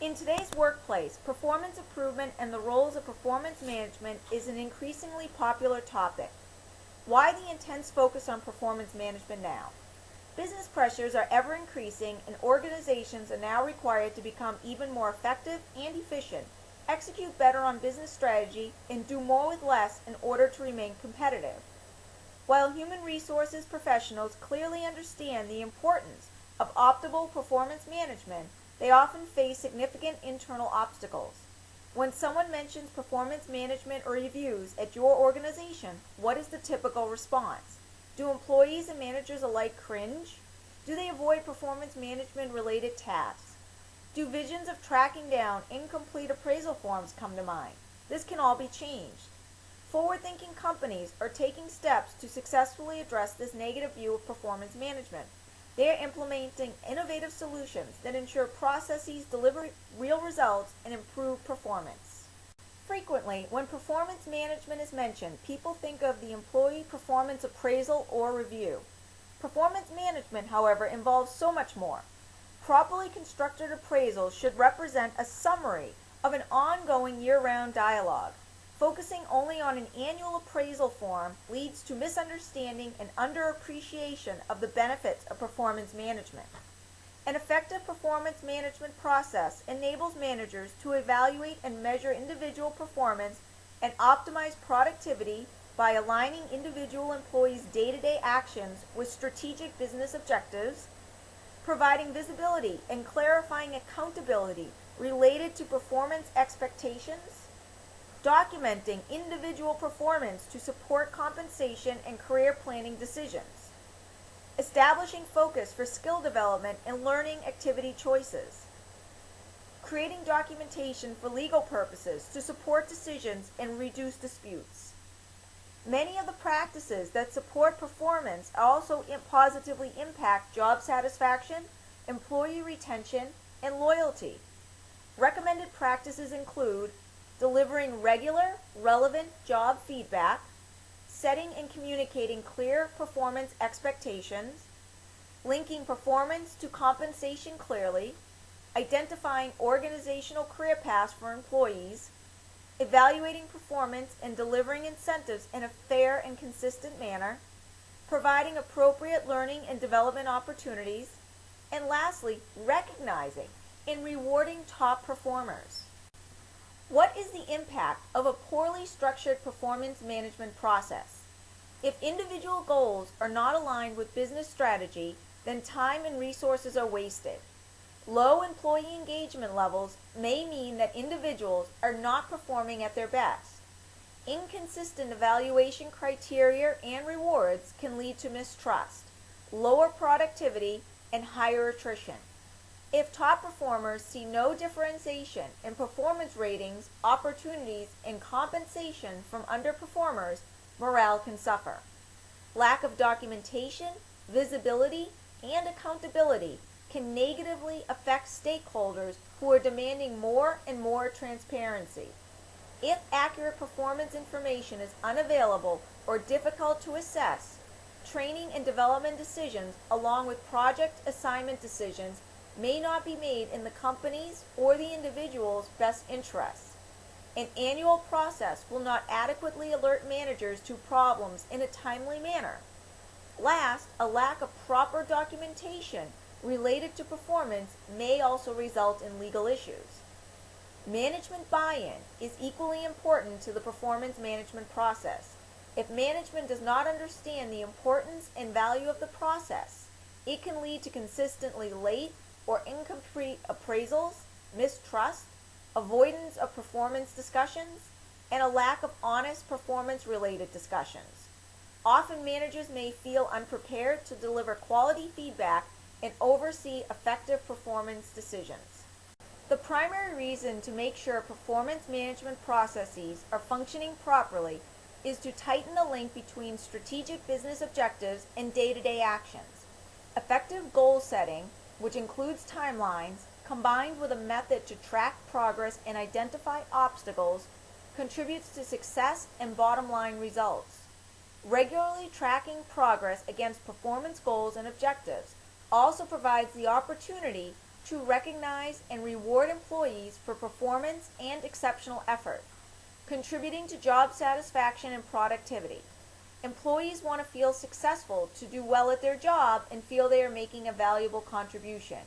In today's workplace, performance improvement and the roles of performance management is an increasingly popular topic. Why the intense focus on performance management now? Business pressures are ever increasing, and organizations are now required to become even more effective and efficient, execute better on business strategy, and do more with less in order to remain competitive. While human resources professionals clearly understand the importance of optimal performance management, they often face significant internal obstacles. When someone mentions performance management or reviews at your organization, what is the typical response? Do employees and managers alike cringe? Do they avoid performance management related tasks? Do visions of tracking down incomplete appraisal forms come to mind? This can all be changed. Forward-thinking companies are taking steps to successfully address this negative view of performance management. They are implementing innovative solutions that ensure processes deliver real results and improve performance. Frequently, when performance management is mentioned, people think of the employee performance appraisal or review. Performance management, however, involves so much more. Properly constructed appraisals should represent a summary of an ongoing year-round dialogue. Focusing only on an annual appraisal form leads to misunderstanding and underappreciation of the benefits of performance management. An effective performance management process enables managers to evaluate and measure individual performance and optimize productivity by aligning individual employees' day-to-day actions with strategic business objectives, providing visibility and clarifying accountability related to performance expectations, documenting individual performance to support compensation and career planning decisions, establishing focus for skill development and learning activity choices, creating documentation for legal purposes to support decisions and reduce disputes. Many of the practices that support performance also positively impact job satisfaction, employee retention, and loyalty. Recommended practices include delivering regular, relevant job feedback, setting and communicating clear performance expectations, linking performance to compensation clearly, identifying organizational career paths for employees, evaluating performance and delivering incentives in a fair and consistent manner, providing appropriate learning and development opportunities, and lastly, recognizing and rewarding top performers. What is the impact of a poorly structured performance management process? If individual goals are not aligned with business strategy, then time and resources are wasted. Low employee engagement levels may mean that individuals are not performing at their best. Inconsistent evaluation criteria and rewards can lead to mistrust, lower productivity, and higher attrition. If top performers see no differentiation in performance ratings, opportunities, and compensation from underperformers, morale can suffer. Lack of documentation, visibility, and accountability can negatively affect stakeholders who are demanding more and more transparency. If accurate performance information is unavailable or difficult to assess, training and development decisions along with project assignment decisions may not be made in the company's or the individual's best interests. An annual process will not adequately alert managers to problems in a timely manner. Last, a lack of proper documentation related to performance may also result in legal issues. Management buy-in is equally important to the performance management process. If management does not understand the importance and value of the process, it can lead to consistently late or incomplete appraisals, mistrust, avoidance of performance discussions, and a lack of honest performance-related discussions. Often managers may feel unprepared to deliver quality feedback and oversee effective performance decisions. The primary reason to make sure performance management processes are functioning properly is to tighten the link between strategic business objectives and day-to-day actions. Effective goal setting, which includes timelines, combined with a method to track progress and identify obstacles, contributes to success and bottom-line results. Regularly tracking progress against performance goals and objectives also provides the opportunity to recognize and reward employees for performance and exceptional effort, contributing to job satisfaction and productivity. Employees want to feel successful, to do well at their job, and feel they are making a valuable contribution.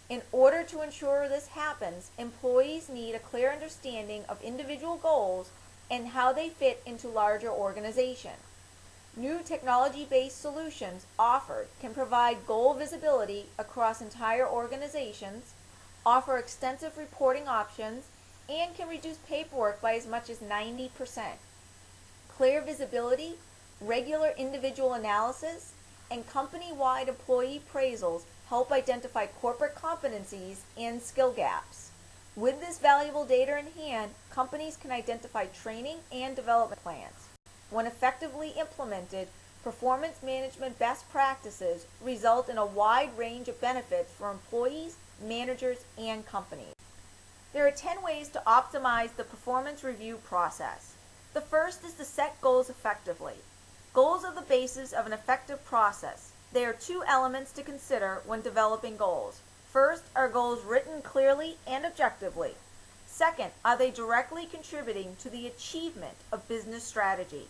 In order to ensure this happens, employees need a clear understanding of individual goals and how they fit into larger organizations. New technology-based solutions offered can provide goal visibility across entire organizations, offer extensive reporting options, and can reduce paperwork by as much as 90%. Clear visibility, regular individual analysis, and company-wide employee appraisals help identify corporate competencies and skill gaps. With this valuable data in hand, companies can identify training and development plans. When effectively implemented, performance management best practices result in a wide range of benefits for employees, managers, and companies. There are 10 ways to optimize the performance review process. The first is to set goals effectively. Goals are the basis of an effective process. There are two elements to consider when developing goals. First, are goals written clearly and objectively? Second, are they directly contributing to the achievement of business strategy?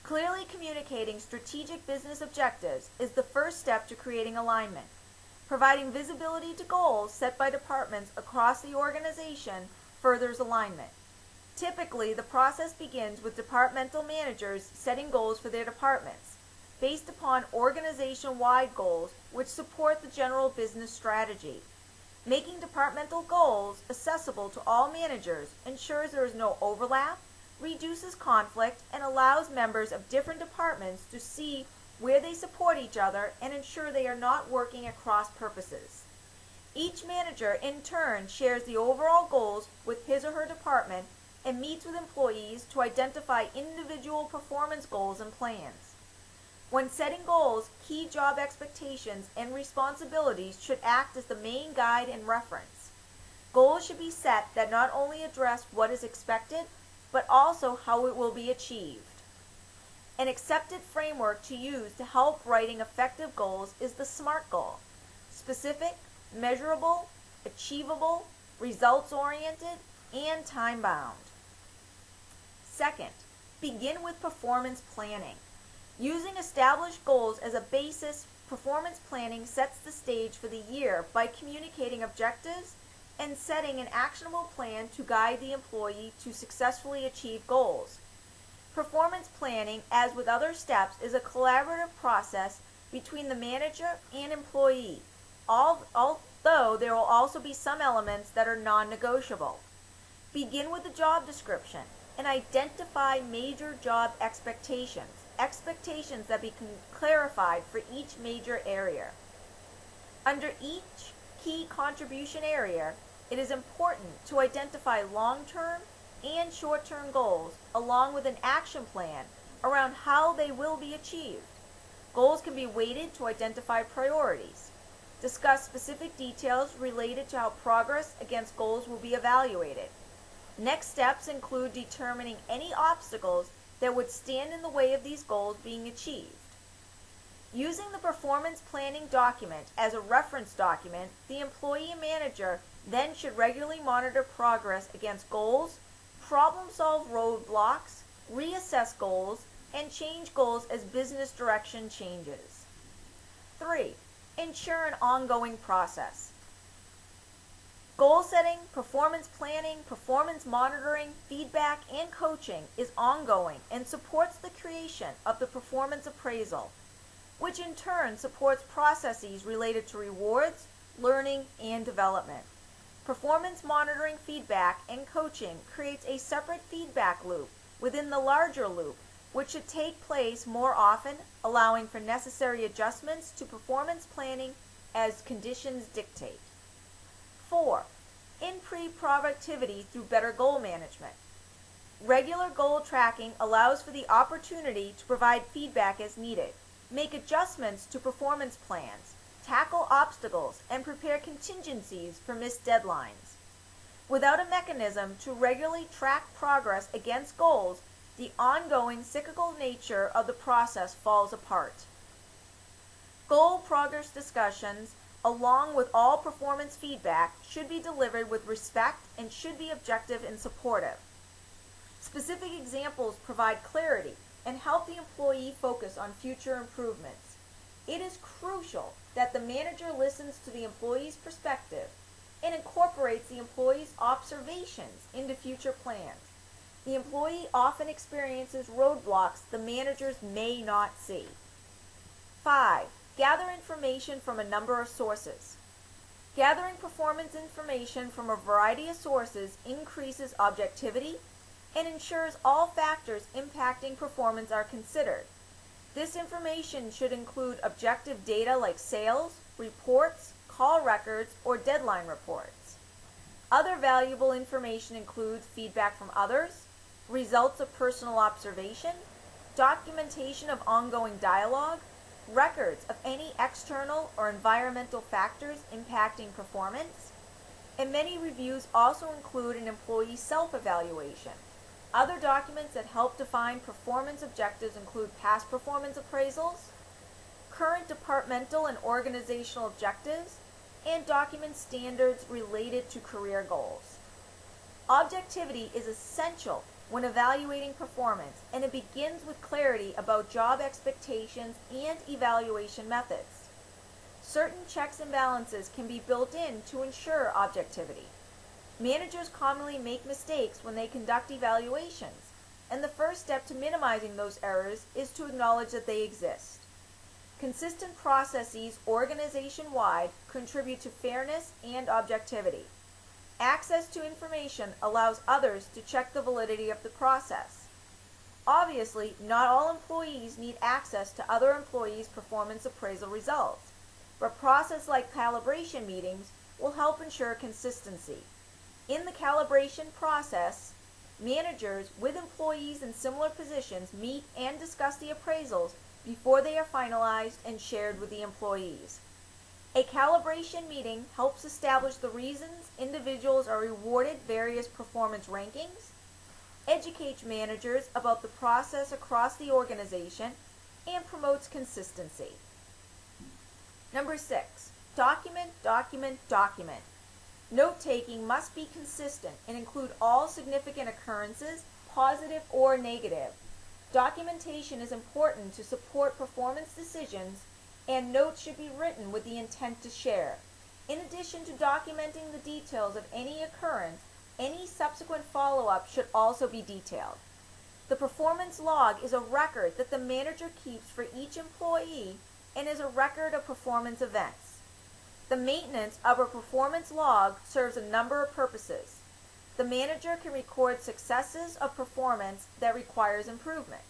Clearly communicating strategic business objectives is the first step to creating alignment. Providing visibility to goals set by departments across the organization furthers alignment. Typically, the process begins with departmental managers setting goals for their departments, based upon organization-wide goals which support the general business strategy. Making departmental goals accessible to all managers ensures there is no overlap, reduces conflict, and allows members of different departments to see where they support each other and ensure they are not working at cross purposes. Each manager in turn shares the overall goals with his or her department and meets with employees to identify individual performance goals and plans. When setting goals, key job expectations and responsibilities should act as the main guide and reference. Goals should be set that not only address what is expected, but also how it will be achieved. An accepted framework to use to help writing effective goals is the SMART goal: specific, measurable, achievable, results-oriented, and time-bound. Second, begin with performance planning. Using established goals as a basis, performance planning sets the stage for the year by communicating objectives and setting an actionable plan to guide the employee to successfully achieve goals. Performance planning, as with other steps, is a collaborative process between the manager and employee, although there will also be some elements that are non-negotiable. Begin with the job description and identify major job expectations that be clarified for each major area. Under each key contribution area, it is important to identify long-term and short-term goals along with an action plan around how they will be achieved. Goals can be weighted to identify priorities. Discuss specific details related to how progress against goals will be evaluated. Next steps include determining any obstacles that would stand in the way of these goals being achieved. Using the performance planning document as a reference document, the employee and manager then should regularly monitor progress against goals, problem-solve roadblocks, reassess goals, and change goals as business direction changes. 3. Ensure an ongoing process. Goal setting, performance planning, performance monitoring, feedback, and coaching is ongoing and supports the creation of the performance appraisal, which in turn supports processes related to rewards, learning, and development. Performance monitoring, feedback, and coaching creates a separate feedback loop within the larger loop, which should take place more often, allowing for necessary adjustments to performance planning as conditions dictate. 4. Increase productivity through better goal management. Regular goal tracking allows for the opportunity to provide feedback as needed, make adjustments to performance plans, tackle obstacles, and prepare contingencies for missed deadlines. Without a mechanism to regularly track progress against goals, the ongoing cyclical nature of the process falls apart. Goal progress discussions along with all performance feedback, should be delivered with respect and should be objective and supportive. Specific examples provide clarity and help the employee focus on future improvements. It is crucial that the manager listens to the employee's perspective and incorporates the employee's observations into future plans. The employee often experiences roadblocks the managers may not see. 5. Gather information from a number of sources. Gathering performance information from a variety of sources increases objectivity and ensures all factors impacting performance are considered. This information should include objective data like sales, reports, call records, or deadline reports. Other valuable information includes feedback from others, results of personal observation, documentation of ongoing dialogue, records of any external or environmental factors impacting performance, and many reviews also include an employee self-evaluation. Other documents that help define performance objectives include past performance appraisals, current departmental and organizational objectives, and document standards related to career goals. Objectivity is essential when evaluating performance, and it begins with clarity about job expectations and evaluation methods. Certain checks and balances can be built in to ensure objectivity. Managers commonly make mistakes when they conduct evaluations, and the first step to minimizing those errors is to acknowledge that they exist. Consistent processes organization-wide contribute to fairness and objectivity. Access to information allows others to check the validity of the process. Obviously, not all employees need access to other employees' performance appraisal results, but process like calibration meetings will help ensure consistency. In the calibration process, managers with employees in similar positions meet and discuss the appraisals before they are finalized and shared with the employees. A calibration meeting helps establish the reasons individuals are rewarded various performance rankings, educates managers about the process across the organization, and promotes consistency. Number 6, document, document, document. Note-taking must be consistent and include all significant occurrences, positive or negative. Documentation is important to support performance decisions, and notes should be written with the intent to share. In addition to documenting the details of any occurrence, any subsequent follow-up should also be detailed. The performance log is a record that the manager keeps for each employee and is a record of performance events. The maintenance of a performance log serves a number of purposes. The manager can record successes of performance that requires improvement.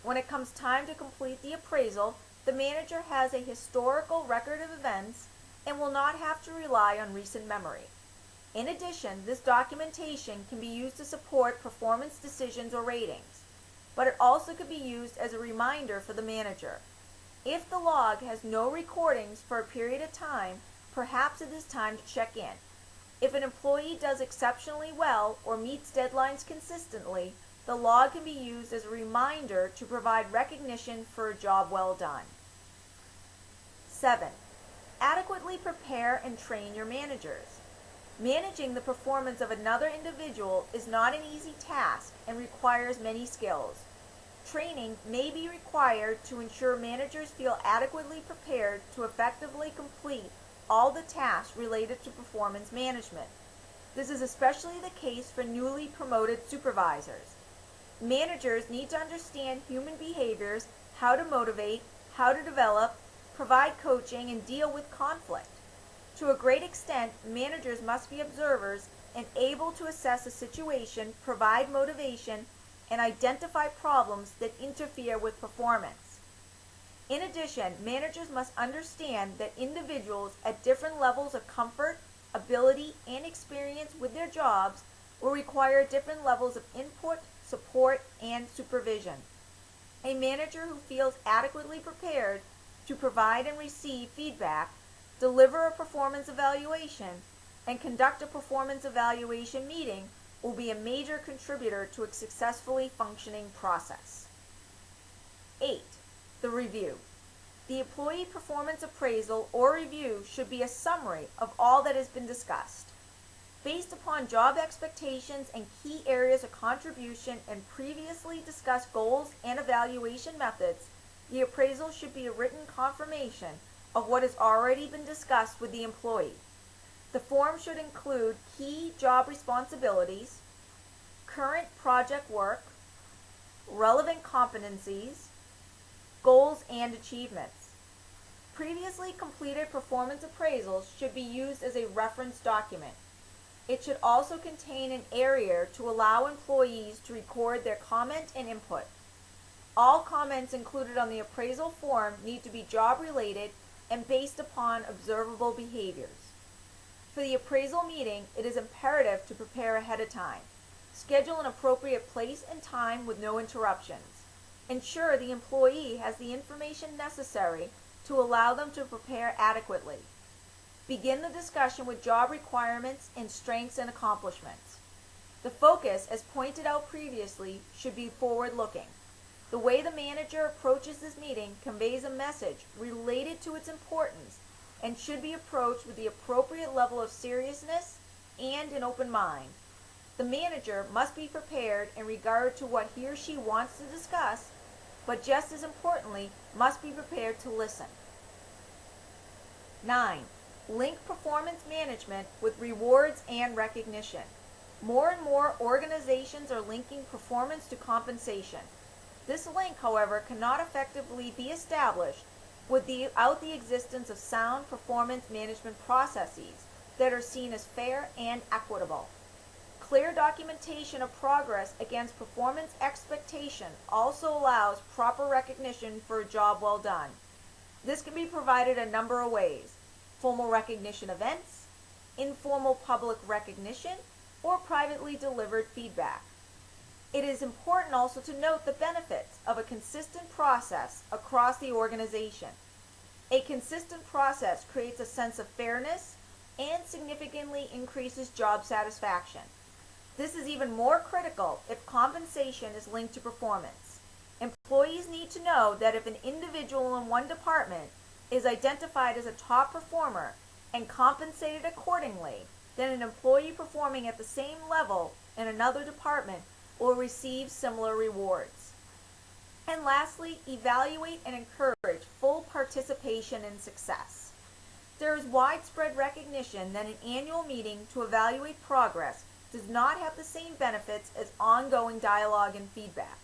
When it comes time to complete the appraisal, the manager has a historical record of events and will not have to rely on recent memory. In addition, this documentation can be used to support performance decisions or ratings, but it also could be used as a reminder for the manager. If the log has no recordings for a period of time, perhaps it is time to check in. If an employee does exceptionally well or meets deadlines consistently, the log can be used as a reminder to provide recognition for a job well done. 7. Adequately prepare and train your managers. Managing the performance of another individual is not an easy task and requires many skills. Training may be required to ensure managers feel adequately prepared to effectively complete all the tasks related to performance management. This is especially the case for newly promoted supervisors. Managers need to understand human behaviors, how to motivate, how to develop, provide coaching, and deal with conflict. To a great extent, managers must be observers and able to assess a situation, provide motivation, and identify problems that interfere with performance. In addition, managers must understand that individuals at different levels of comfort, ability, and experience with their jobs will require different levels of input, support, and supervision. A manager who feels adequately prepared to provide and receive feedback, deliver a performance evaluation, and conduct a performance evaluation meeting will be a major contributor to a successfully functioning process. 8. The review. The employee performance appraisal or review should be a summary of all that has been discussed. Based upon job expectations and key areas of contribution and previously discussed goals and evaluation methods, the appraisal should be a written confirmation of what has already been discussed with the employee. The form should include key job responsibilities, current project work, relevant competencies, goals and achievements. Previously completed performance appraisals should be used as a reference document. It should also contain an area to allow employees to record their comment and input. All comments included on the appraisal form need to be job related and based upon observable behaviors. For the appraisal meeting, it is imperative to prepare ahead of time. Schedule an appropriate place and time with no interruptions. Ensure the employee has the information necessary to allow them to prepare adequately. Begin the discussion with job requirements and strengths and accomplishments. The focus, as pointed out previously, should be forward-looking. The way the manager approaches this meeting conveys a message related to its importance and should be approached with the appropriate level of seriousness and an open mind. The manager must be prepared in regard to what he or she wants to discuss, but just as importantly, must be prepared to listen. 9. Link performance management with rewards and recognition. More and more organizations are linking performance to compensation. This link, however, cannot effectively be established without the existence of sound performance management processes that are seen as fair and equitable. Clear documentation of progress against performance expectation also allows proper recognition for a job well done. This can be provided a number of ways: formal recognition events, informal public recognition, or privately delivered feedback. It is important also to note the benefits of a consistent process across the organization. A consistent process creates a sense of fairness and significantly increases job satisfaction. This is even more critical if compensation is linked to performance. Employees need to know that if an individual in one department is identified as a top performer and compensated accordingly, then an employee performing at the same level in another department will receive similar rewards. And lastly, evaluate and encourage full participation in success. There is widespread recognition that an annual meeting to evaluate progress does not have the same benefits as ongoing dialogue and feedback.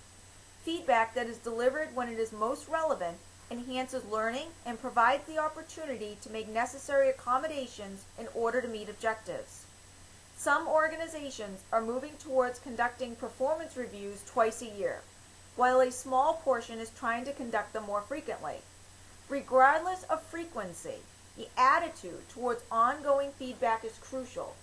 Feedback that is delivered when it is most relevant enhances learning and provides the opportunity to make necessary accommodations in order to meet objectives. Some organizations are moving towards conducting performance reviews twice a year, while a small portion is trying to conduct them more frequently. Regardless of frequency, the attitude towards ongoing feedback is crucial.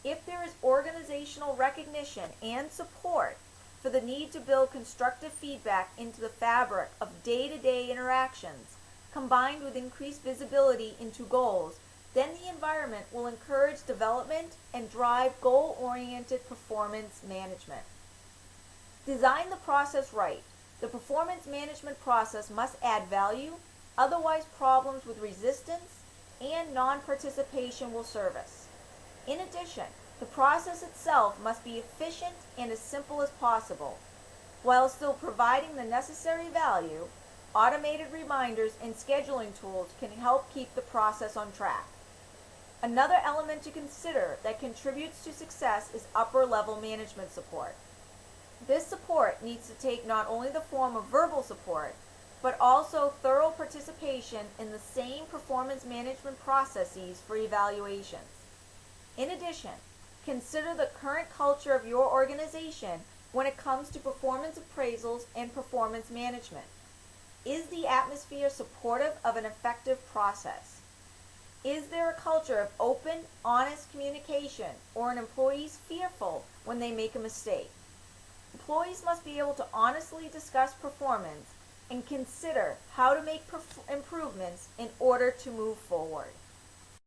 If there is organizational recognition and support for the need to build constructive feedback into the fabric of day-to-day interactions, combined with increased visibility into goals, then the environment will encourage development and drive goal-oriented performance management. Design the process right. The performance management process must add value, otherwise problems with resistance and non-participation will surface. In addition, the process itself must be efficient and as simple as possible. While still providing the necessary value, automated reminders and scheduling tools can help keep the process on track. Another element to consider that contributes to success is upper-level management support. This support needs to take not only the form of verbal support, but also thorough participation in the same performance management processes for evaluations. In addition, consider the current culture of your organization when it comes to performance appraisals and performance management. Is the atmosphere supportive of an effective process? Is there a culture of open, honest communication, or are employees fearful when they make a mistake? Employees must be able to honestly discuss performance and consider how to make improvements in order to move forward.